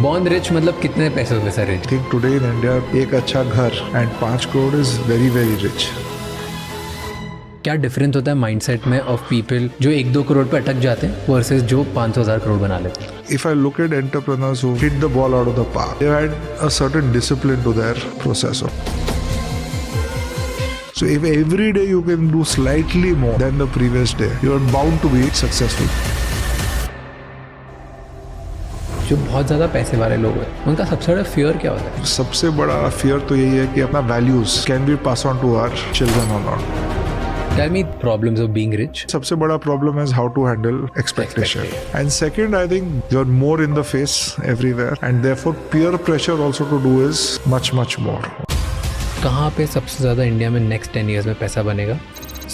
Born rich मतलब कितने पैसों में sir rich? I think today in India एक अच्छा घर and 5 crore is very very rich. क्या डिफरेंस होता है माइंडसेट में ऑफ पीपल जो 1-2 करोड़ पे अटक जाते हैं वर्सेस जो 500,000 करोड़ बना लेते हैं? If I look at entrepreneurs who hit the ball out of the park, they had a certain discipline to their process. So if every day you can do slightly more than the previous day, you are bound to be successful. जो बहुत ज़्यादा पैसे वाले लोग हैं उनका सबसे बड़ा फियर क्या होता है? सबसे बड़ा फियर तो यही है कि अपना values can be pass on to our children और not. Tell me problems of being rich. सबसे बड़ा problem is how to handle expectation. And second, I think you are more in the face everywhere and therefore peer pressure also to do is much much more. कहाँ पे सबसे ज़्यादा India में next 10 years में पैसा बनेगा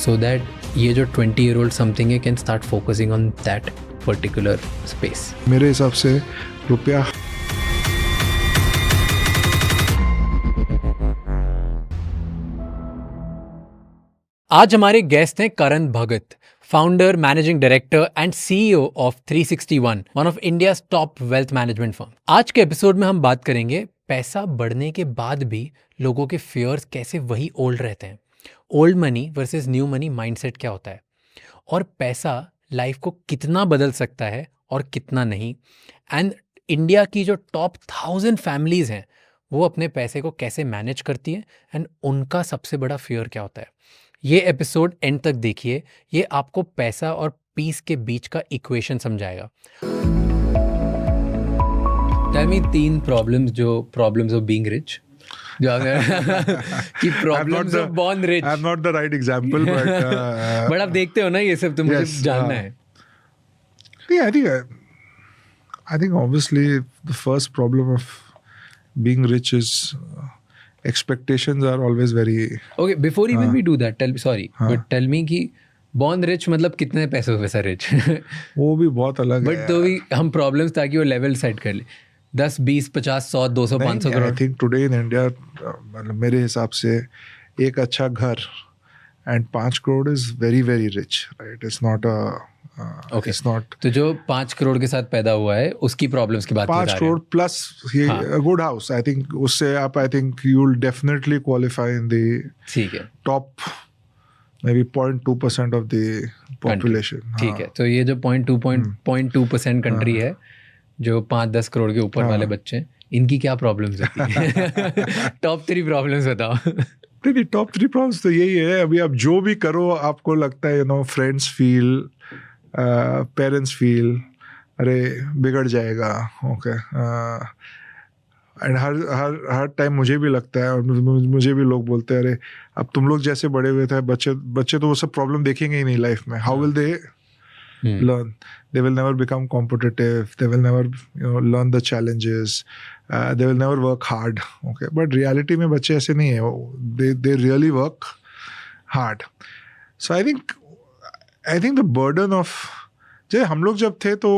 so that ये जो 20-year-old समथिंग है can start focusing on that particular space? मेरे हिसाब से रुपया आज हमारे गेस्ट हैं Karan Bhagat, founder, managing director and CEO of 361, one of India's top wealth management firm. आज के एपिसोड में हम बात करेंगे पैसा बढ़ने के बाद भी लोगों के फियर्स कैसे वही ओल्ड रहते हैं, old money versus new money mindset क्या होता है, और पैसा लाइफ को कितना बदल सकता है और कितना नहीं, एंड इंडिया की जो टॉप 1000 फैमिलीज हैं वो अपने पैसे को कैसे मैनेज करती हैं एंड उनका सबसे बड़ा फियर क्या होता है. ये एपिसोड एंड तक देखिए, ये आपको पैसा और पीस के बीच का इक्वेशन समझाएगा. Tell me 3 problems of being rich. जो अगर कि problems of born rich. I am not the right example but आप देखते हो ना ये सब, तो मुझे जानना है. I think obviously the first problem of being rich is expectations are always very. Okay, before even we do that, tell me कि बॉर्न रिच मतलब कितने पैसों में सर रिच? वो भी बहुत अलग है. बट तो भी हम प्रॉब्लम्स ताकि वो लेवल सेट कर ले. 10, 20, 50, 100, 200, 500 crore. I think today in India मतलब मेरे हिसाब से एक अच्छा घर and 5 crore is very very rich, right? It's not a Okay. It's not. तो जो 5 करोड़ के साथ पैदा हुआ है उसकी प्रॉब्लम्स की बात कर रहे हैं. 5 crore plus a good house. I think उससे आप I think you'll definitely qualify in the ठीक है top maybe 0.2% of the population. ठीक है, तो ये जो 0.2% कंट्री है जो 5-10 करोड़ के ऊपर वाले बच्चे हैं, इनकी क्या प्रॉब्लम्स होती है? टॉप 3 प्रॉब्लम्स बताओ. नहीं, टॉप 3 प्रॉब्लम्स तो यही है. अभी आप जो भी करो आपको लगता है फ्रेंड्स फील, पेरेंट्स फील अरे बिगड़ जाएगा. ओके. एंड हर टाइम मुझे भी लगता है और मुझे भी लोग बोलते हैं अरे अब तुम लोग जैसे बड़े हुए थे बच्चे तो वो सब प्रॉब्लम देखेंगे ही नहीं लाइफ में. How will they learn? They will never become competitive. They will never learn the challenges. They will never work hard. Okay, but reality में बच्चे ऐसे नहीं है. They really work hard. So I think the burden of जैसे हम लोग जब थे तो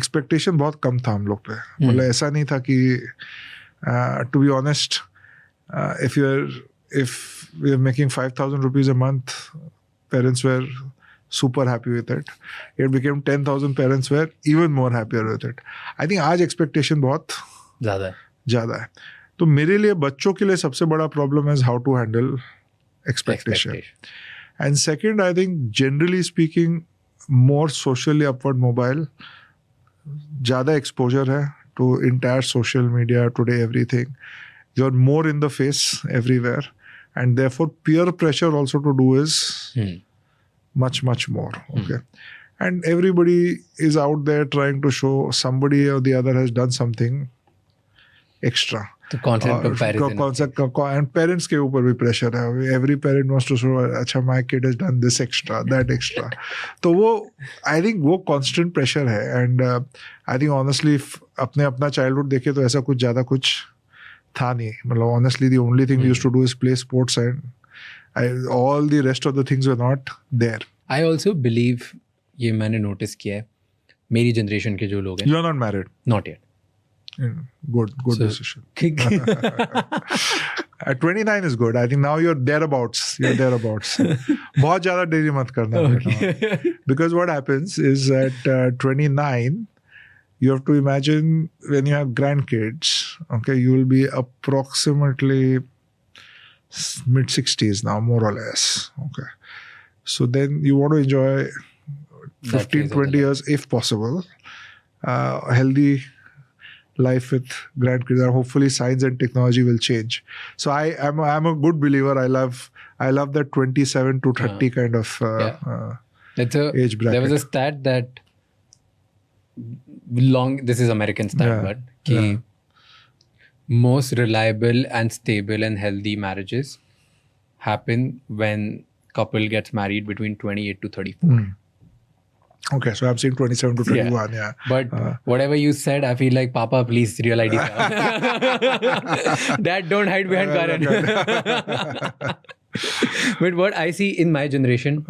expectation बहुत कम था हम लोग पे. मतलब ऐसा नहीं था कि to be honest, if we are making 5,000 rupees a month, parents were super happy with it. It became 10,000, parents were even more happier with it. I think आज expectation बहुत ज़्यादा है. तो मेरे लिए बच्चों के लिए सबसे बड़ा problem is how to handle expectation. And second, I think generally speaking, more socially upward mobile, ज़्यादा exposure है to entire social media today, everything. You're more in the face everywhere, and therefore peer pressure also to do is much more. Okay. And everybody is out there trying to show somebody or the other has done something extra. तो constant comparison. And parents के ऊपर भी pressure है. Every parent wants to show अच्छा my kid has done this extra, that extra. तो वो I think वो constant pressure है. And I think honestly अपना childhood देखे तो ऐसा कुछ ज़्यादा कुछ था नहीं. मतलब honestly the only thing we used to do is play sports and all the rest of the things were not there. I also believe, ये मैंने नोटिस किया है, मेरी जनरेशन के जो लोग हैं. You are not married? Not yet. Good decision. At 29 is good. I think now you're thereabouts. बहुत ज़्यादा देरी मत करना. Because what happens is at 29 you have to imagine when you have grandkids, okay, you will be approximately mid-60s now, more or less, okay. So then you want to enjoy 15-20 years, if possible, healthy life with grandkids, and hopefully science and technology will change. So I'm a good believer. I love that 27 to 30 kind of That's age bracket. There was a stat that this is American stat, but most reliable and stable and healthy marriages happen when couple gets married between 28 to 34. Okay, so I'm saying 27 to 21, yeah. But whatever you said, I feel like, Papa, please, real ID. Dad, don't hide behind Karan. But what I see in my generation,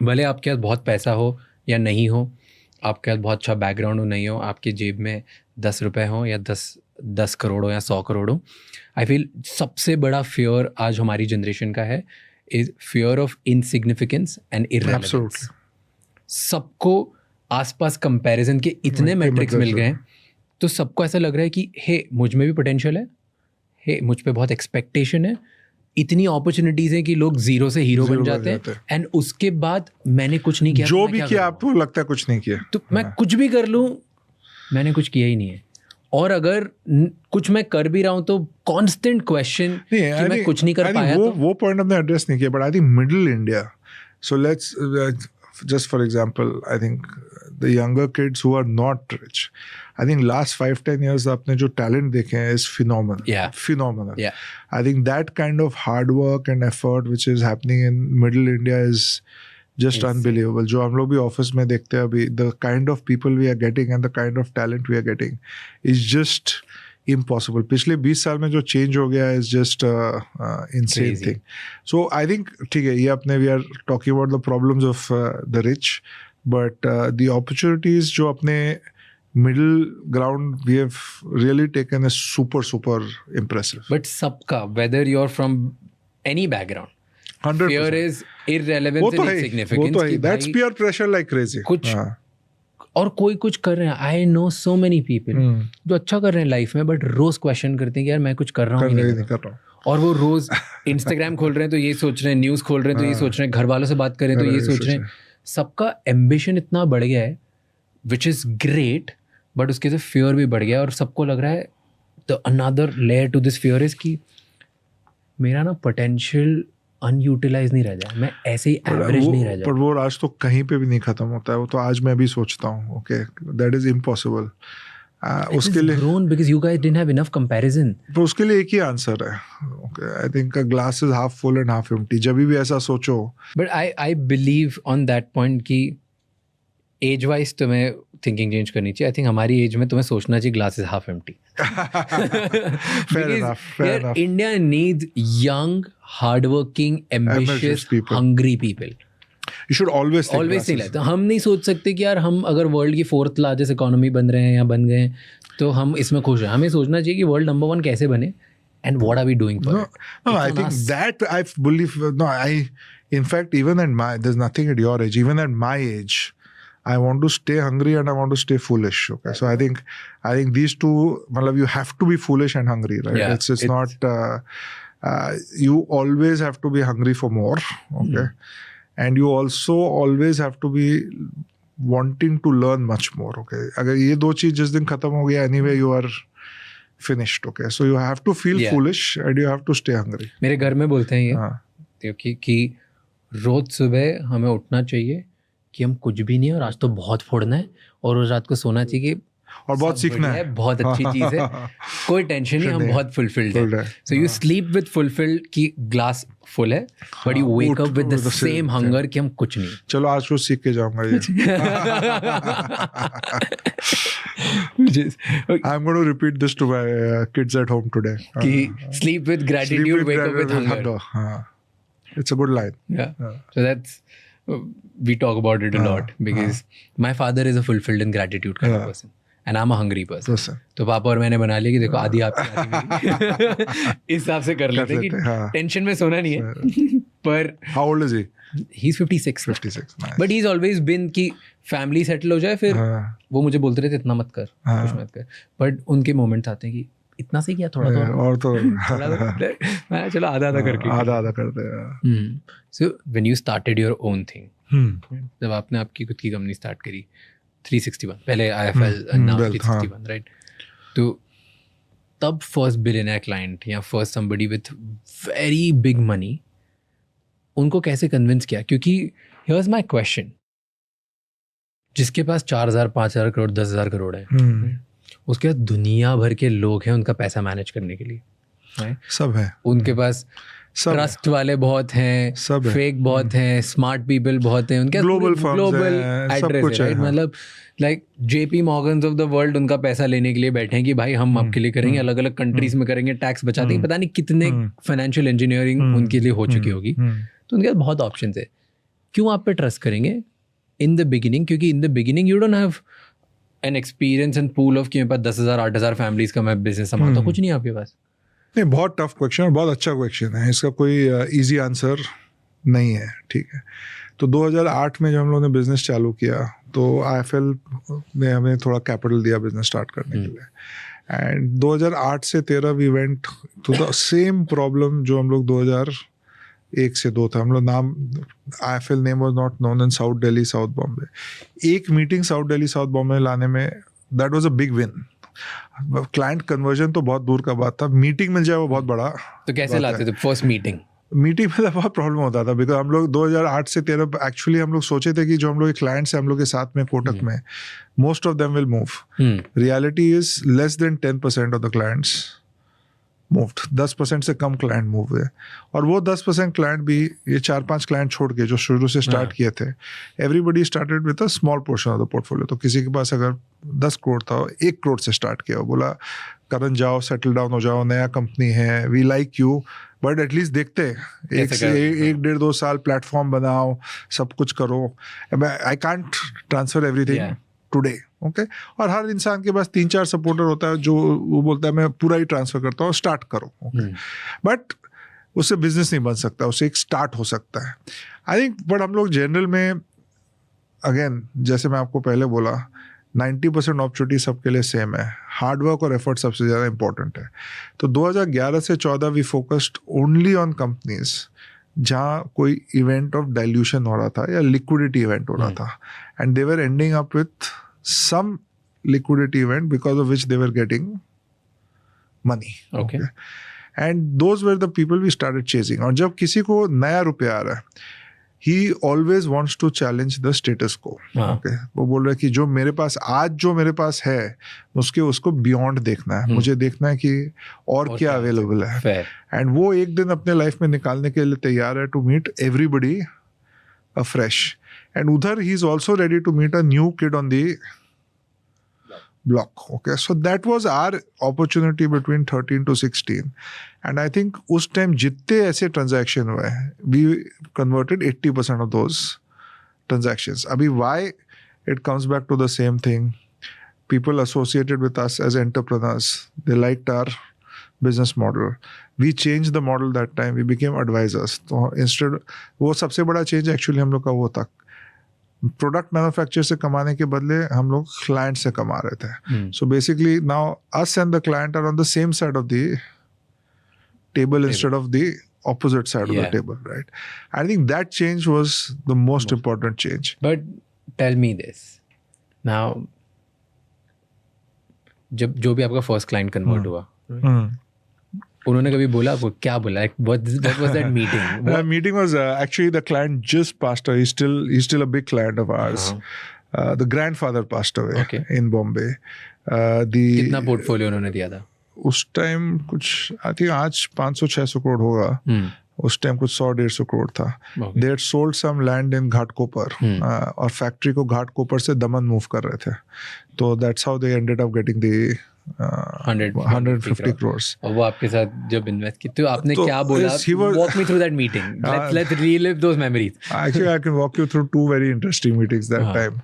भले आपके पास बहुत पैसा हो या नहीं हो, आपके पास बहुत अच्छा बैकग्राउंड हो नहीं हो, आपके जेब में 10 रुपए हो या 10 करोड़ हो या 100 करोड़ हो, आई फील सबसे बड़ा फियर आज हमारी जनरेशन का है is fear of insignificance and इररिलेवेंस. सबको आसपास कंपैरिजन के इतने मैट्रिक्स मिल गए हैं, तो सबको ऐसा लग रहा है कि हे मुझ में भी पोटेंशियल है, हे मुझ पे बहुत एक्सपेक्टेशन है, इतनी अपॉर्चुनिटीज हैं कि लोग जीरो से हीरो बन जाते हैं, एंड उसके बाद मैंने कुछ नहीं किया. जो भी किया आपको लगता है कुछ नहीं किया, तो मैं कुछ भी कर लूँ, मैंने कुछ किया ही नहीं है. और अगर कुछ मैं कर भी रहा हूँ तो कांस्टेंट क्वेश्चन कि मैं कुछ नहीं कर पाया. वो पॉइंट हमने एड्रेस नहीं किया, but I think middle India, so let's just for example, I think the younger kids who are not rich, I think last 5-10 years आपने जो talent देखे हैं is phenomenal. Phenomenal. I think that kind of hard work and effort which is happening in middle India is just unbelievable. जो हम लोग भी office में देखते हैं अभी, the kind of people we are getting and the kind of talent we are getting is just impossible. पिछले 20 साल में जो चेंज हो गया is just insane thing. So I think ठीक है, ये अपने we are talking about the problems of the rich, but the opportunities जो अपने middle ground we have really taken is super impressive. But सबका, whether you're from any background, 100%. Fear is irrelevance and insignificance. That's peer pressure like crazy. कुछ और कोई कुछ कर रहे हैं. I know so many people जो अच्छा कर रहे हैं लाइफ में, बट रोज क्वेश्चन करते हैं कि यार मैं कुछ कर रहा हूँ नहीं कर रहा हूँ. और वो रोज इंस्टाग्राम खोल रहे हैं तो ये सोच रहे हैं, न्यूज़ खोल रहे हैं तो ये सोच रहे हैं, घर वालों से बात कर रहे हैं तो ये सोच रहे हैं. सबका एम्बिशन इतना बढ़ गया है, विच इज़ ग्रेट, बट उसके से फियर भी बढ़ गया. और सबको लग रहा है the another layer to this fear is कि मेरा ना पोटेंशियल अनयूटिलाइज नहीं रह जाए, मैं ऐसे ही एवरेज नहीं रह जाए. पर वो आज तो कहीं पे भी नहीं खत्म होता है. वो तो आज मैं भी सोचता हूँ, ओके, दैट इज इम्पॉसिबल. उसके लिए grown because you guys didn't have enough comparison. तो उसके लिए एक ही आंसर है, okay, I think a glass is half full and half empty. जब भी ऐसा सोचो. But I believe on that point कि एज वाइज तुम्हें थिंकिंग चेंज करनी चाहिए. आई थिंक हमारी एज में तुम्हें सोचना चाहिए glass is half empty. Fair enough. India needs young, hardworking, ambitious people. hungry people. You should always think like. तो हम नहीं सोच सकते कि यार हम अगर वर्ल्ड की 4th लार्जेस्ट इकोनॉमी बन रहे हैं या बन गए हैं तो हम इसमें खुश हैं. हमें सोचना चाहिए कि वर्ल्ड नंबर 1 कैसे बने and what are we doing for it? No, I think that I believe, in fact, even at there's nothing at your age, even at my age, I want to stay hungry and I want to stay foolish. Okay, so I think these two, you have to be foolish and hungry, right? Yeah, it's not. You always have to be hungry for more. Okay, and you also always have to be wanting to learn much more. Okay, अगर ये दो चीज जिस दिन खत्म हो गया, anyway you are finished. Okay, so you have to feel foolish and you have to stay hungry. मेरे घर में बोलते हैं ये कि रोज सुबह हमें उठना चाहिए कि हम कुछ भी नहीं है और आज तो बहुत फोड़ना है, और रोज रात को सोना चाहिए और बहुत सीखना है, बहुत अच्छी चीज है, कोई टेंशन नहीं, हम बहुत फुलफिल्ड है. So you sleep with fulfilled कि ग्लास फुल है, but you wake up with the same hunger कि हम कुछ नहीं. चलो आज कुछ सीख के जाऊंगा ये. I'm going to repeat this to my kids at home today. कि sleep with gratitude, wake up with hunger. It's a good line. Yeah. So that's we talk about it a lot because my father is a fulfilled in gratitude kind of person and I'm a hungry person. तो पापा और मैंने बना लिया कि देखो आधी आपकी आधी मेरी. इस हिसाब से कर लेते हैं कि टेंशन में सोना नहीं है. पर how old is he? He is 56 56 nice. But he is always been कि फैमिली सेटल हो जाए फिर हाँ, वो मुझे बोलते रहते इतना मत कर हाँ. कुछ मत कर बट उनके मोमेंट्स आते हैं कि इतना से किया थोड़ा और तो मैं चलो आधा करके आधा करते हैं. So when you started your own thing hmm. जब आपने आपकी खुद की कंपनी स्टार्ट करी 361 पहले IFL नाउ Wealth, 361 राइट तो तब फर्स्ट बिलियनर क्लाइंट या first somebody with very big money उनको कैसे कन्विंस किया क्योंकि हियर्स माय क्वेश्चन जिसके पास 4,000 5,000 करोड़ 10,000 करोड़ है उसके पास दुनिया भर के लोग हैं उनका पैसा मैनेज करने के लिए right? सब है उनके पास सब ट्रस्ट वाले बहुत हैं सब है. फेक बहुत हैं स्मार्ट पीपल बहुत हैं उनके Global firms ग्लोबल हैं, सब एड्रेस कुछ है है, राइट हाँ. मतलब like JP Morgans of the world उनका पैसा लेने के लिए बैठे हैं कि भाई हम आपके लिए करेंगे अलग अलग कंट्रीज में करेंगे टैक्स बचा देंगे पता नहीं कितने फाइनेंशियल इंजीनियरिंग उनके लिए हो चुकी होगी तो उनके पास बहुत ऑप्शन है क्यों आप पे ट्रस्ट करेंगे इन द बिगिनिंग क्योंकि in the beginning you don't have an experience and pool of कि मेरे पास 10,000 8,000 फैमिलीज का मैं बिजनेस संभालता हूँ कुछ नहीं आपके पास नहीं बहुत टफ क्वेश्चन और बहुत अच्छा क्वेश्चन है इसका कोई इजी आंसर नहीं है ठीक है तो 2008 में जब हम लोगों ने बिजनेस चालू किया तो IFL ने हमें थोड़ा कैपिटल दिया बिजनेस स्टार्ट करने के लिए एंड 2008 से 13 we went to the same problem जो हम लोग 2001 से 2 था हम लोग नाम IFL name was not known in south Delhi south Bombay एक meeting south Delhi south Bombay लाने में that was a big win client conversion तो बहुत दूर का बात था मीटिंग मिल जाए वो बहुत बड़ा तो कैसे लाते थे फर्स्ट मीटिंग मीटिंग में बहुत प्रॉब्लम होता था बिकॉज हम लोग 2008 से 13 एक्चुअली हम लोग सोचे थे कि जो हम लोग क्लाइंट्स हैं हम लोग के साथ में कोटक में most of them will move reality is less than 10% of the clients moved 10% से कम क्लाइंट मूव हुए और वो 10% क्लाइंट भी ये 4-5 क्लाइंट छोड़ के जो शुरू से स्टार्ट किए थे everybody started with a small portion of the portfolio तो किसी के पास अगर 10 करोड़ था 1 करोड़ से स्टार्ट किया बोला करण जाओ सेटल डाउन हो जाओ नया कंपनी है we like you but at least देखते एक 1.5-2 साल प्लेटफॉर्म बनाओ सब कुछ करो I can't transfer everything today okay और हर इंसान के पास 3-4 सपोर्टर होता है जो वो बोलता है मैं पूरा ही ट्रांसफर करता हूँ स्टार्ट करो बट उससे बिजनेस नहीं बन सकता उससे एक स्टार्ट हो सकता है आई थिंक बट हम लोग जनरल में अगेन जैसे मैं आपको पहले बोला 90% अपॉर्चुनिटी सबके लिए सेम है हार्डवर्क और एफर्ट सबसे ज़्यादा इंपॉर्टेंट है तो 2011 से 14 we focused only on companies जहाँ कोई इवेंट ऑफ डाइल्यूशन हो रहा था या लिक्विडिटी इवेंट हो रहा था and they were ending up with some liquidity event because of which they were getting money. Okay. And those were the people we started chasing. और जब किसी को नया रुपया आ रहा है he always wants to challenge the status quo. Okay. वो बोल रहा है कि जो मेरे पास है उसको beyond देखना है मुझे देखना है कि और क्या अवेलेबल है एंड वो एक दिन अपने लाइफ में निकालने के लिए तैयार है to meet everybody afresh. And Udhar, he's also ready to meet a new kid on the block. Okay, so that was our opportunity between 13 to 16. And I think उस time जितने ऐसे transaction हुए, we converted 80% of those transactions. अभी why it comes back to the same thing. People associated with us as entrepreneurs, they liked our business model. We changed the model that time. We became advisors. तो instead वो सबसे बड़ा change actually हम लोग का वो था product manufacture से कमाने के बदले हम लोग क्लाइंट से कमा रहे थे so basically now us and the client are on the same side of the table instead of the opposite side of the table, right? I think that change was the most important change. But tell me this now, जब जो भी आपका first client convert हुआ उन्होंने कभी बोला आपको क्या बोला what was that meeting? That meeting was actually the client just passed away. He's still a big client of ours. The grandfather passed away in Bombay. कितना पोर्टफोलियो उन्होंने दिया था उस टाइम? कुछ आई थिंक आज 500-600 करोड़ होगा. उस टाइम कुछ 100-150 करोड़ था. They had sold some land in Ghatkopar और फैक्ट्री को घाटकोपर से दमन मूव कर रहे थे. तो that's how they ended up getting the 150 crores. और वो आपके साथ जब इन्वेस्ट की तो आपने क्या बोला? Walk me through that meeting. Let's relive those memories. Actually, I can walk you through 2 very interesting meetings that time.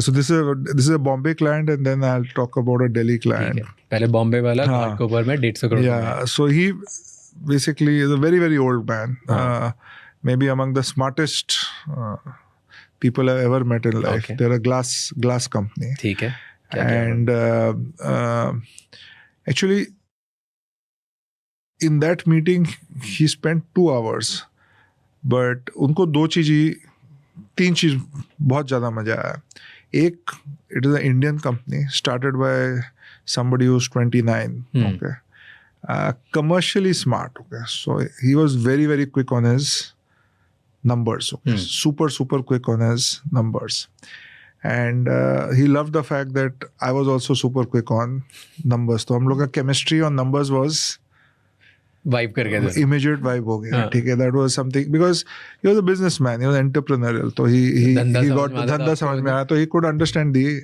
So this is a Bombay client and then I'll talk about a Delhi client. पहले बॉम्बे वाला घाटकोपर में 150 crore. Yeah, so he basically is a very very old man. maybe among the smartest people I've ever met in life. Okay. They're a glass company. ठीक है. क्या And actually, in that meeting, he spent 2 hours. But उनको 3 चीज बहुत ज़्यादा मजा आया. एक, it is an Indian company started by somebody who's 29. Okay. Commercially smart. Okay. So he was very, very quick on his numbers. Okay. Super quick on his numbers. And he loved the fact that I was also super quick on numbers. तो हम लोग का chemistry on numbers was vibe कर गया. immediate vibe हो गया. ठीक है. That was something because he was a businessman. He was entrepreneurial. तो he got धंधा समझ में आया. तो he could understand the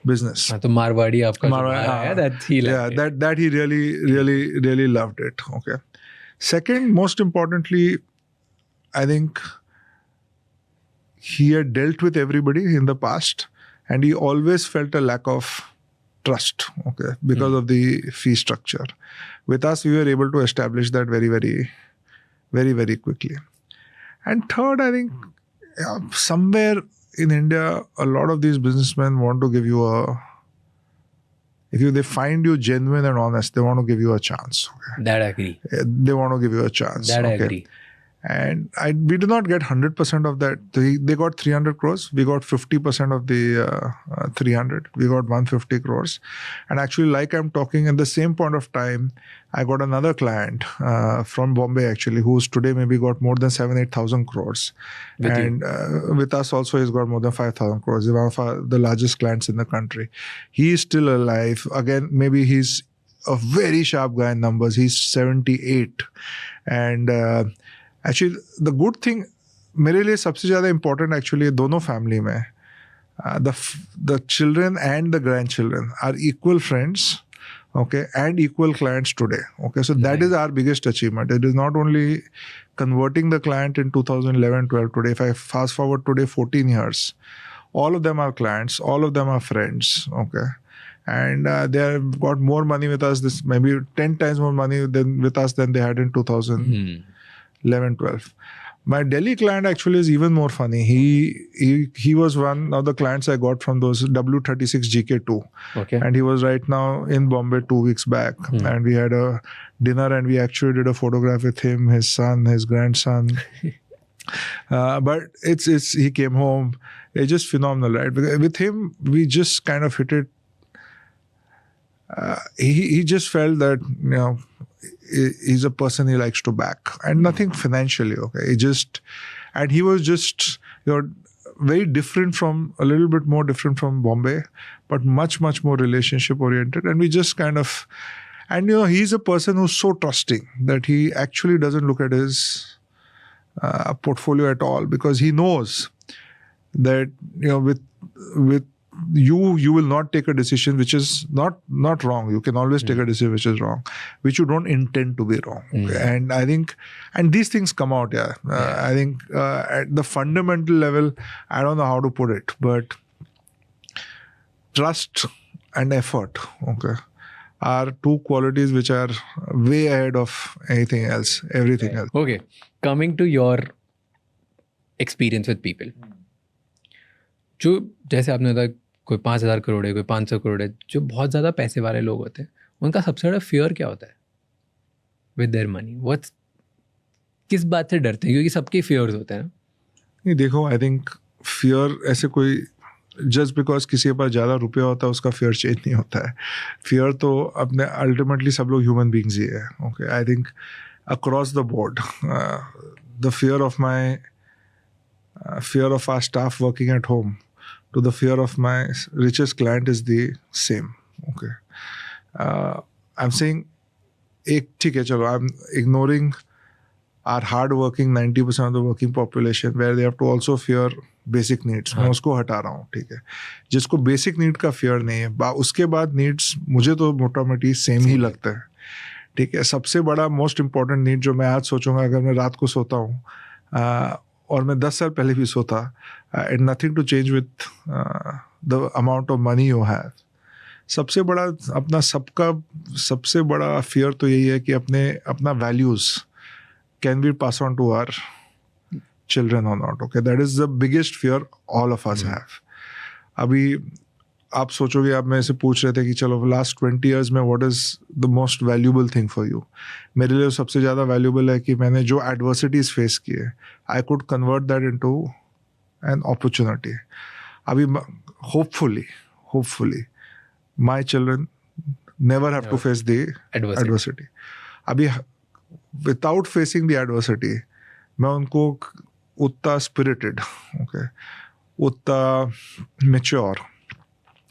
business. हाँ, तो मारवाड़ी आपका that he liked. Yeah, that he really loved it. Okay. Second, most importantly, I think he had dealt with everybody in the past, and he always felt a lack of trust. Okay, because of the fee structure. With us, we were able to establish that very quickly. And third, I think somewhere in India, a lot of these businessmen want to give you they find you genuine and honest, they want to give you a chance. Okay? That I agree. They want to give you a chance. That okay? I agree. And we did not get 100% of that. They got 300 crores. We got 50% of the 300. We got 150 crores. And actually, like I'm talking, at the same point of time, I got another client from Bombay, actually, who's today maybe got more than 7,000-8,000 crores. With us also, he's got more than 5,000 crores. He's one of the largest clients in the country. He is still alive. Again, maybe he's a very sharp guy in numbers. He's 78. And actually, the good thing, मेरे लिए सबसे ज़्यादा important actually दोनों family में, the children and the grandchildren are equal friends, okay, and equal clients today. Okay, so that is our biggest achievement. It is not only converting the client in 2011-12 today. If I fast forward today 14 years, all of them are clients, all of them are friends. Okay. And they have got more money with us, this maybe 10 times more money with us than they had in 2011-12. My Delhi client actually is even more funny. He was one of the clients I got from those W36 GK2. Okay. And he was right now in Bombay 2 weeks back. And we had a dinner and we actually did a photograph with him, his son, his grandson. But he came home. It's just phenomenal, right? Because with him, we just kind of hit it. He just felt that, he's a person he likes to back, and nothing financially. Okay, and he was just very different a little bit more different from Bombay, but much more relationship oriented. And we just kind of, and he's a person who's so trusting that he actually doesn't look at his portfolio at all, because he knows that with you will not take a decision which is not wrong. You can always take a decision which is wrong, which you don't intend to be wrong. Okay? And I think, and these things come out. I think at the fundamental level, I don't know how to put it, but trust and effort, okay, are two qualities which are way ahead of everything else. Okay, coming to your experience with people. जो जैसे आपने बताया, कोई 5,000 करोड़ है, कोई 500 करोड़ है, जो बहुत ज़्यादा पैसे वाले लोग होते हैं, उनका सबसे बड़ा फियर क्या होता है विद देयर मनी? किस बात से डरते हैं? क्योंकि सबके फियर्स होते हैं ना. नहीं, देखो, आई थिंक फियर ऐसे कोई जस्ट बिकॉज किसी के पास ज़्यादा रुपया होता है उसका फियर चेंज नहीं होता है. फियर तो अपने अल्टीमेटली सब लोग ह्यूमन बींग्स ही है. Okay, I think across the board the fear of our staff working at home to the fear of my richest client is the same. Okay. I'm saying, ठीक है, चलो, I'm ignoring our hard-working 90% of the working population where they have to also fear basic needs. मैं उसको हटा रहा हूँ, ठीक है. जिसको basic need का fear नहीं है, उसके बाद needs मुझे तो मोटा-मोटी सेम ही लगता है. ठीक है. सबसे बड़ा most important need जो मैं आज सोचूंगा अगर मैं रात को सोता हूँ, और मैं 10 साल पहले भी सोता, and nothing to change with the amount of money you have. सबसे बड़ा fear तो यही है कि अपना values can be passed on to our children or not. Okay, that is the biggest fear all of us have. अभी आप सोचोगे, आप मेरे से पूछ रहे थे कि चलो लास्ट 20 years में what is the most valuable thing for you. मेरे लिए सबसे ज़्यादा वैल्यूबल है कि मैंने जो एडवर्सिटीज फेस किए, I could convert that into an opportunity. अभी hopefully my children never have to face the adversity. अभी विदाउट फेसिंग द एडवर्सिटी मैं उनको उतना स्पिरिटेड, ओके, उतना mature,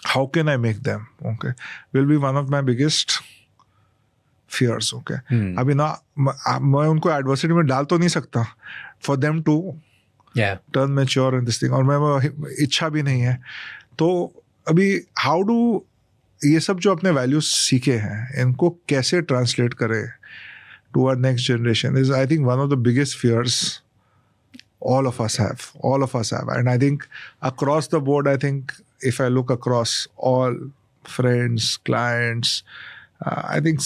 how can I make them, okay, will be one of my biggest fears. Okay, अभी ना मैं उनको एडवर्सिटी में डाल तो नहीं सकता for them to turn mature in this thing, और मैं इच्छा भी नहीं है. तो अभी how do ये सब जो अपने वैल्यूज सीखे हैं इनको कैसे ट्रांसलेट करें to our next generation is, I think, one of the biggest fears all of us have. And I think across the board, I think if I look across all friends, clients, I think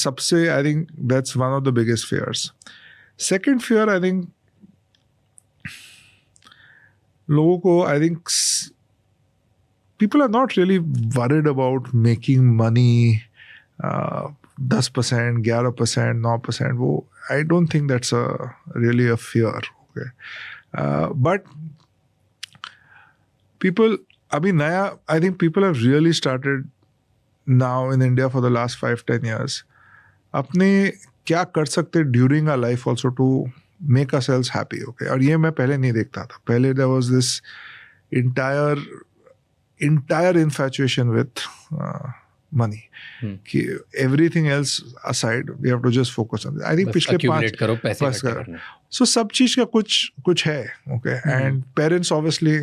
that's one of the biggest fears. Second fear, I think, लोगों को, I think people are not really worried about making money, 10%, 11%, 9%. वो, I don't think that's really a fear. Okay. But people, abhi naya, I think people have really started now in India for the last 5-10 years. अपने क्या कर सकते during our life also to make ourselves happy. Okay. और ये मैं पहले नहीं देखता था. पहले there was this entire infatuation with money. कि everything else aside, we have to just focus on it. I think पिछले 5 करो, पैसे इकट्ठा करने. So सब चीज का कुछ है. Okay. And parents obviously,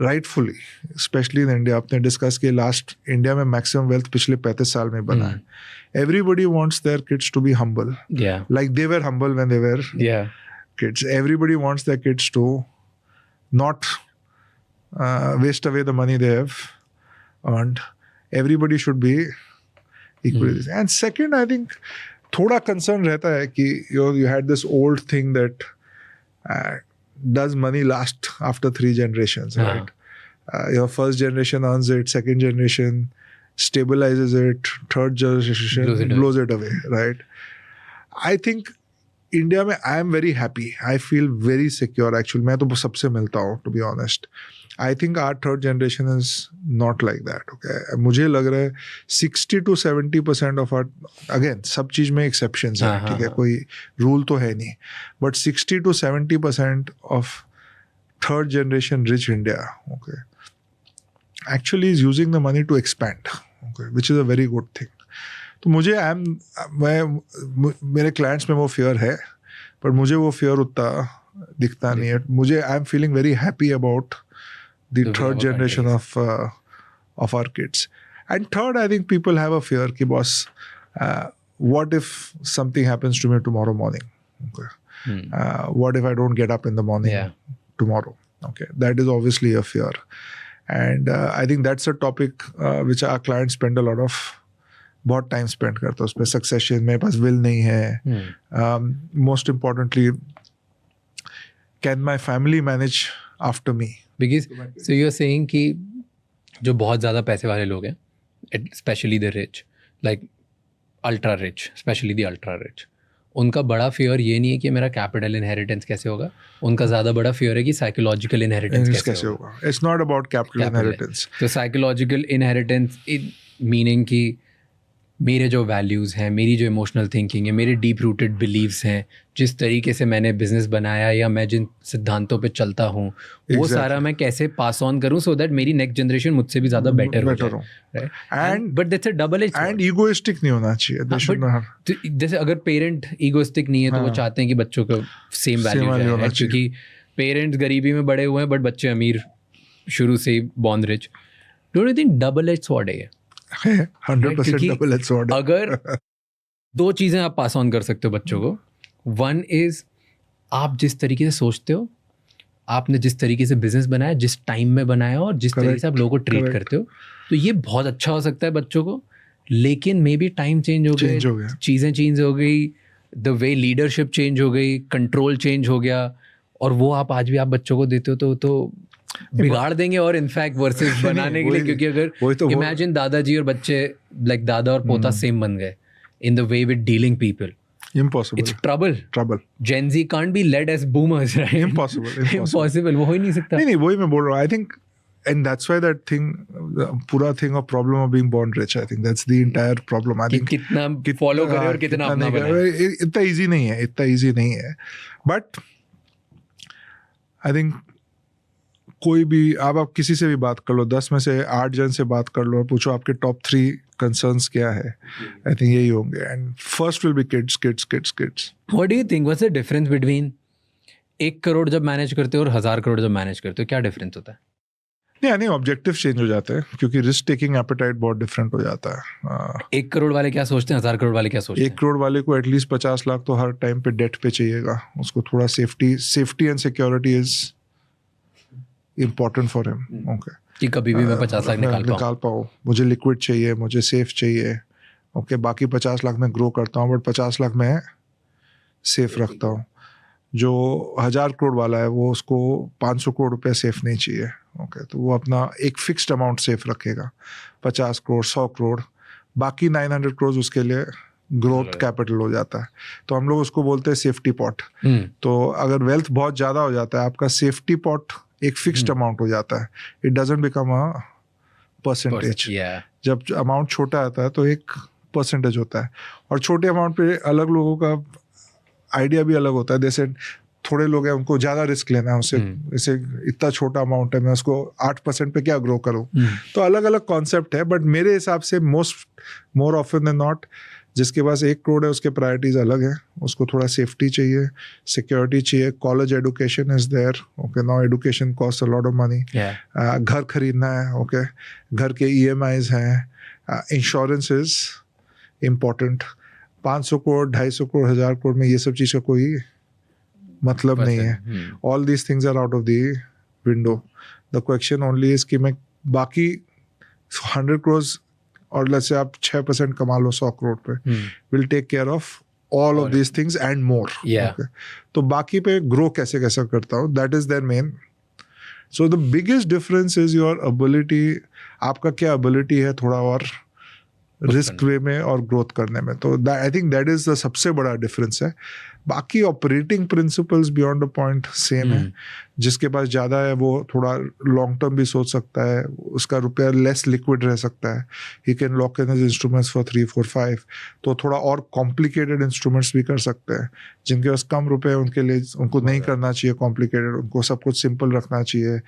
rightfully, especially in India, आपने डिस्कस किया लास्ट, इंडिया में मैक्सिमम वेल्थ पिछले 35 साल में बना है. Everybody wants their kids to be humble. Yeah. Like they were humble when they were kids. Everybody wants their kids to not waste away the money they have earned. Everybody should be equally. And second, I think थोड़ा concern रहता है कि you had this old thing that does money last after 3 generations, right? Your first generation earns it, second generation stabilizes it, third generation blows it away, right? I think India में I am very happy. I feel very secure actually. मैं तो सबसे मिलता हूँ, to be honest. I think our third generation is not like that. Okay, मुझे लग रहा है 60 to 70% of our, again, सब चीज में exceptions हैं, ठीक है, कोई rule तो है नहीं, but 60 to 70% of third generation rich India, okay, actually is using the money to expand, okay, which is a very good thing. तो मुझे मेरे clients में वो fear है, पर मुझे वो fear उतना दिखता नहीं है. मुझे I am feeling very happy about the third generation of our kids. And third, I think people have a fear ki boss, what if something happens to me tomorrow morning? Okay. What if I don't get up in the morning tomorrow? Okay, that is obviously a fear. And I think that's a topic which our clients spend a lot of, बहुत time spend करता है उस पर. Succession, मेरे पास will नहीं है. Most importantly, can my family manage after me? Because so you are saying कि जो बहुत ज़्यादा पैसे वाले लोग हैं, specially the rich, like ultra rich, specially the ultra rich, उनका बड़ा फियर ये नहीं है कि मेरा कैपिटल इनहेरिटेंस कैसे होगा. उनका ज़्यादा बड़ा फियर है कि साइकोलॉजिकल इनहेरिटेंस कैसे होगा. It's not about capital inheritance. तो साइकोलॉजिकल इनहेरिटेंस मीनिंग कि मेरे जो वैल्यूज़ हैं, मेरी जो इमोशनल थिंकिंग है, मेरे डीप रूटेड बिलीव्स हैं, जिस तरीके से मैंने बिजनेस बनाया या मैं जिन सिद्धांतों पे चलता हूँ, वो सारा मैं कैसे पास ऑन करूँ सो दैट मेरी नेक्स्ट जनरेशन मुझसे भी ज़्यादा बेटर हो जाए. And but that's a double edge. एंड ईगोइस्टिक नहीं होना चाहिए. जैसे अगर पेरेंट ईगोइस्टिक नहीं है तो वो चाहते हैं कि बच्चों को सेम वैल्यू जाए, क्योंकि पेरेंट्स गरीबी में बड़े हुए हैं बट बच्चे अमीर शुरू से ही born rich. Don't you think double edge sword है? 100% डबल एज स्वॉर्ड. अगर 2 चीज़ें आप पास ऑन कर सकते हो बच्चों को, वन इज आप जिस तरीके से सोचते हो, आपने जिस तरीके से बिजनेस बनाया, जिस टाइम में बनाया और जिस तरीके से आप लोगों को ट्रीट करते हो, तो ये बहुत अच्छा हो सकता है बच्चों को. लेकिन मे बी टाइम चेंज हो गया, चीज़ें चेंज हो गई, द वे लीडरशिप चेंज हो गई, कंट्रोल चेंज हो गया, और वो आप आज भी आप बच्चों को देते हो तो बिगाड़ देंगे और इनफैक्ट वर्सेस बनाने के लिए, क्योंकि अगर इमेजिन दादाजी और बच्चे लाइक दादा और पोता सेम बन गए in the way with dealing people, impossible, it's trouble. Gen Z can't be led as boomers, right? Impossible. वो हो ही नहीं सकता. नहीं वही मैं बोल रहा हूँ. I think and that's why that thing, the पूरा thing of problem of being born rich, I think that's the entire problem. I think कितना follow करे और कितना अपना बनाए. इतना easy नहीं है. But I think कोई भी आप किसी से भी बात कर लो, 10 में से 8 जन से बात कर लो और पूछो आपके टॉप 3 concerns क्या है, आई थिंक यही होंगे. And first will be kids. What do you think what's the difference between 1 crore जब मैनेज करते हो और 1000 करोड़ जब मैनेज करते हो, क्या डिफरेंस होता है? नहीं ऑब्जेक्टिव चेंज हो जाते हैं क्योंकि रिस्क टेकिंग एपेटाइट बहुत डिफरेंट हो जाता है. 1 करोड़ वाले क्या सोचते हैं, 1000 करोड़ वाले क्या सोचते हैं? 1 करोड़ वाले को एटलीस्ट 50 लाख तो हर टाइम पे डेट पे चाहिएगा. उसको थोड़ा safety and security is important for him. Okay, कि कभी भी मैं 50 लाख निकाल पाऊँ. मुझे लिक्विड चाहिए, मुझे सेफ चाहिए. ओके, बाकी 50 लाख में ग्रो करता हूँ बट 50 लाख में सेफ रखता हूँ. जो 1000 करोड़ वाला है वो उसको 500 करोड़ रुपए सेफ नहीं चाहिए. ओके, तो वो अपना एक फिक्स्ड अमाउंट सेफ रखेगा, 50 करोड़ 100 करोड़. बाकी 900 करोड़ उसके लिए ग्रोथ कैपिटल हो जाता है. तो हम लोग उसको बोलते हैं सेफ्टी पॉट. तो अगर वेल्थ बहुत ज़्यादा हो जाता है, आपका सेफ्टी पॉट एक फिक्स्ड अमाउंट हो जाता है. It doesn't become a percentage. जब अमाउंट छोटा आता है तो एक परसेंटेज होता है. और छोटे अमाउंट पे अलग लोगों का आइडिया भी अलग होता है. जैसे थोड़े लोग हैं उनको ज़्यादा रिस्क लेना है उससे, जैसे इतना छोटा अमाउंट है मैं उसको 8% पे क्या ग्रो करूँ. तो अलग अलग कॉन्सेप्ट है. बट मेरे हिसाब से मोर ऑफन देन नॉट जिसके पास 1 करोड़ है उसके प्रायोरिटीज अलग है. उसको थोड़ा सेफ्टी चाहिए, सिक्योरिटी चाहिए, college education is there. Okay, now education cost a lot of money. घर खरीदना है. ओके, घर के EMIs हैं. Insurance is important. 500 crore 250 crore 1000 crore में ये सब चीज़ का कोई मतलब नहीं है. All these things are out of the window. The question only is कि मैं बाकी 100 करोड़ और लेट्स से आप 6% कमा लो 100 करोड़ पे, will take care of all of these things and more. तो बाकी पे ग्रो कैसे करता हूँ, that is their main. So the biggest difference is your ability. आपका क्या एबिलिटी है थोड़ा और रिस्क वे में और ग्रोथ करने में. तो I think that is the सबसे बड़ा डिफरेंस है. बाकी operating principles beyond a point same है. जिसके पास ज़्यादा है वो थोड़ा लॉन्ग टर्म भी सोच सकता है, उसका रुपया लेस लिक्विड रह सकता है. He can lock in his instruments for 3, 4, 5. तो थोड़ा और कॉम्प्लिकेटेड इंस्ट्रूमेंट्स भी कर सकते हैं. जिनके पास कम रुपए है उनके लिए उनको नहीं करना चाहिए कॉम्प्लिकेटेड. उनको सब कुछ सिंपल रखना चाहिए.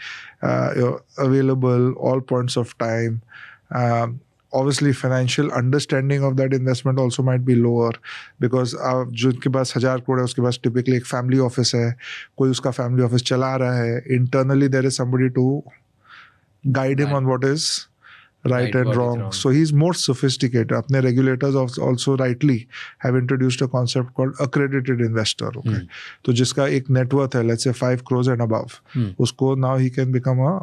Available all points of time. Obviously financial understanding of that investment also might be lower because जिनके पास 1000 करोड़ है उसके पास typically एक family office है, कोई उसका family office चला रहा है. Internally there is somebody to guide him on what is right and wrong. So he's more sophisticated. अपने regulators also rightly have introduced a concept called accredited investor. Okay, तो जिसका एक net worth है let's say 5 crores and above, उसको now he can become a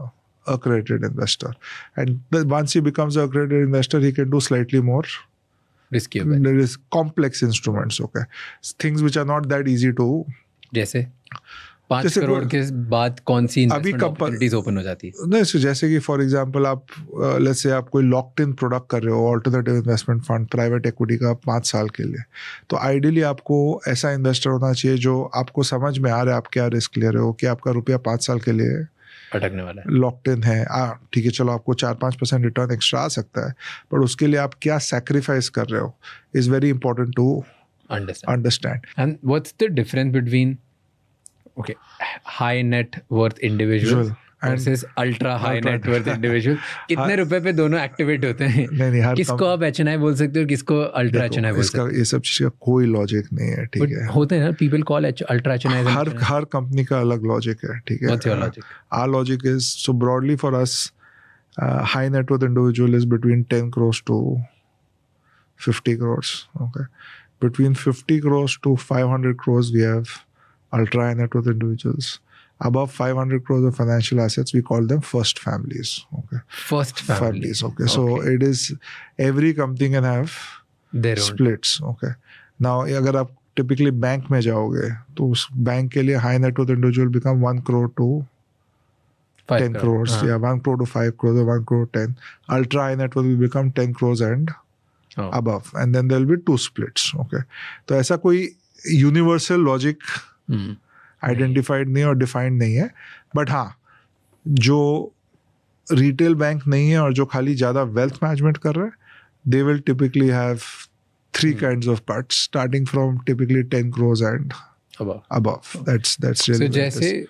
accredited investor. And once he becomes an accredited investor, he can do slightly more risky, complex instruments. Okay, things which are not that easy to. जैसे 5 करोड़ के बाद कौन सी investment opportunities open हो जाती है? नहीं, जैसे कि फॉर एग्जांपल आप लेट्स से आप कोई लॉक्ड इन प्रोडक्ट कर रहे हो, alternative investment fund, private equity का 5 साल के लिए. तो आइडियली आपको ऐसा इन्वेस्टर होना चाहिए जो आपको समझ में आ रहा है आप क्या रिस्क ले रहे हो, कि आपका रुपया 5 साल के लिए अटकने वाला है, लॉक्ड इन है. ठीक है, चलो आपको 4-5% रिटर्न एक्स्ट्रा आ सकता है, पर उसके लिए आप क्या सैक्रिफाइस कर रहे हो is very important to understand. And what's the difference between high net worth individual versus ultra high net worth individual? कितने रुपए पे दोनों एक्टिवेट होते हैं? नहीं, किसको आप HNI बोल सकते हो, किसको अल्ट्रा HNI बोल सकते हो? ये सब चीज का कोई लॉजिक नहीं है. ठीक है, होते हैं ना, पीपल कॉल अल्ट्रा HNI. हर कंपनी का अलग लॉजिक है. ठीक है, what's your logic? Our logic is so broadly for us high net worth individual is between 10 crores to 50 crores. Okay, between 50 crores to 500 crores we have ultra high net worth individuals. Above 500 crores of financial assets, we call them first families. Okay, first families. Okay, so it is every company can have their own splits. Okay, now अगर आप typically bank में जाओगे तो उस bank के लिए high net worth individual become 1 crore to 10 crores, yeah, 1 crore to 5 crores or 1 crore 10. Ultra high net worth will become 10 crores and above, and then there will be 2 splits. Okay, तो ऐसा कोई universal logic identified नहीं और defined नहीं है, but हाँ जो retail bank नहीं है और जो खाली ज़्यादा वेल्थ मैनेजमेंट कर रहे हैं, they will typically have 3 kinds of cuts starting from typically 10 crores and above. That's really so जैसे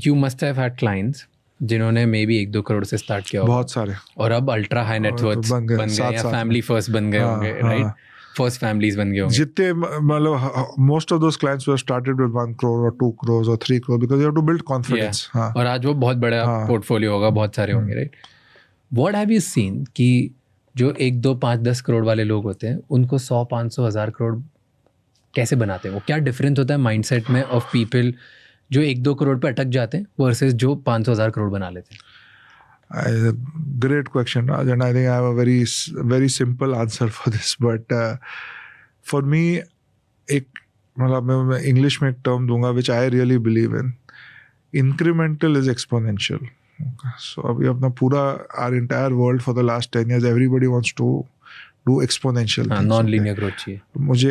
you must have had clients जिन्होंने मे बी 1-2 करोड़ से स्टार्ट किया बहुत सारे और अब अल्ट्रा हाई नेटवर्थ बन गए या फैमिली फर्स्ट बन गए होंगे, राइट? फर्स्ट फैमिलीज बन गए होंगे जितने, मतलब most of those clients were started with 1 crore or 2 crores or 3 crores because you have to build confidence. और आज वो बहुत बड़ा पोर्टफोलियो होगा, बहुत सारे होंगे, right? What have you seen कि जो 1, 2, 5, 10 करोड़ वाले लोग होते हैं उनको 100, 500, 1000 करोड़ कैसे बनाते हैं? वो क्या डिफरेंस होता है माइंडसेट में ऑफ पीपल जो 1-2 करोड़ पे अटक जाते हैं वर्सेस जो 500, 1000 करोड़ बना लेते हैं? Great question, Raj, and I think I have a very simple answer for this. But for me, मतलब मैं इंग्लिश में एक टर्म दूंगा which I really believe in. Incremental is exponential. Okay. So अभी अपना पूरा our entire world for the last 10 years everybody wants to do exponential things. Non-linear growth चाहिए. मुझे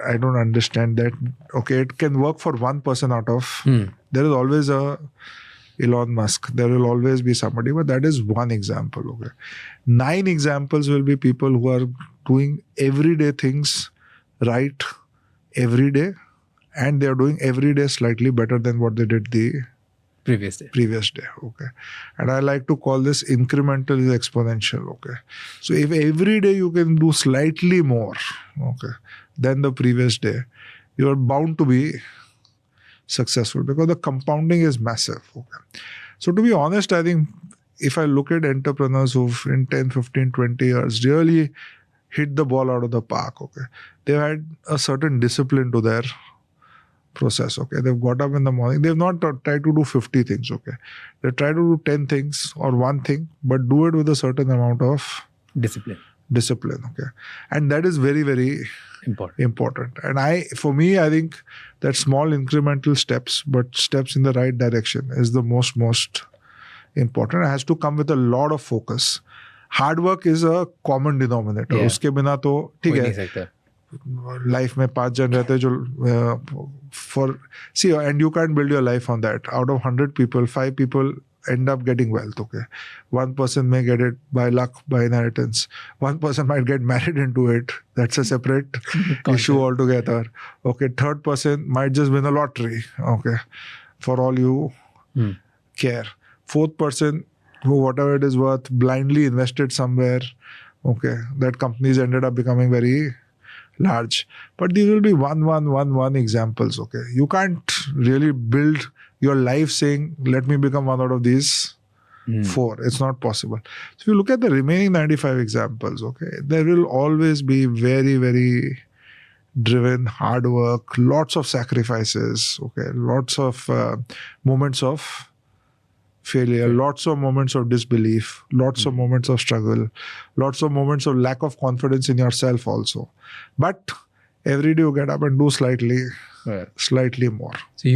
I don't understand that. Okay, it can work for one person out of. There is always a Elon Musk. There will always be somebody, but that is one example. Okay, 9 examples will be people who are doing everyday things right every day, and they are doing every day slightly better than what they did the previous day. Okay, and I like to call this incremental is exponential. Okay, so if every day you can do slightly more, okay, than the previous day, you are bound to be successful because the compounding is massive. Okay, so to be honest, I think if I look at entrepreneurs who've in 10, 15, 20 years really hit the ball out of the park, okay, they've had a certain discipline to their process. Okay, they've got up in the morning, they've not tried to do 50 things. Okay, they try to do 10 things or one thing, but do it with a certain amount of discipline. Okay, and that is very, very important. And for me, I think that small incremental steps, but steps in the right direction is the most important. It has to come with a lot of focus. Hard work is a common denominator. उसके बिना तो ठीक है, life में 5 जन रहते हैं जो see, and you can't build your life on that. Out of 100 people, 5 people end up getting wealth. Okay, 1 person may get it by luck, by inheritance. 1 person might get married into it. That's a separate issue altogether. Okay, 3rd person might just win a lottery. Okay, for all you care. 4th person who, whatever it is worth, blindly invested somewhere. Okay, that companies ended up becoming very large. But these will be one examples. Okay, you can't really build your life saying, let me become one out of these 4. It's not possible. So if you look at the remaining 95 examples, okay, there will always be very, very driven, hard work, lots of sacrifices, okay, lots of moments of failure, lots of moments of disbelief, lots of moments of struggle, lots of moments of lack of confidence in yourself also. But every day you get up and do slightly more. So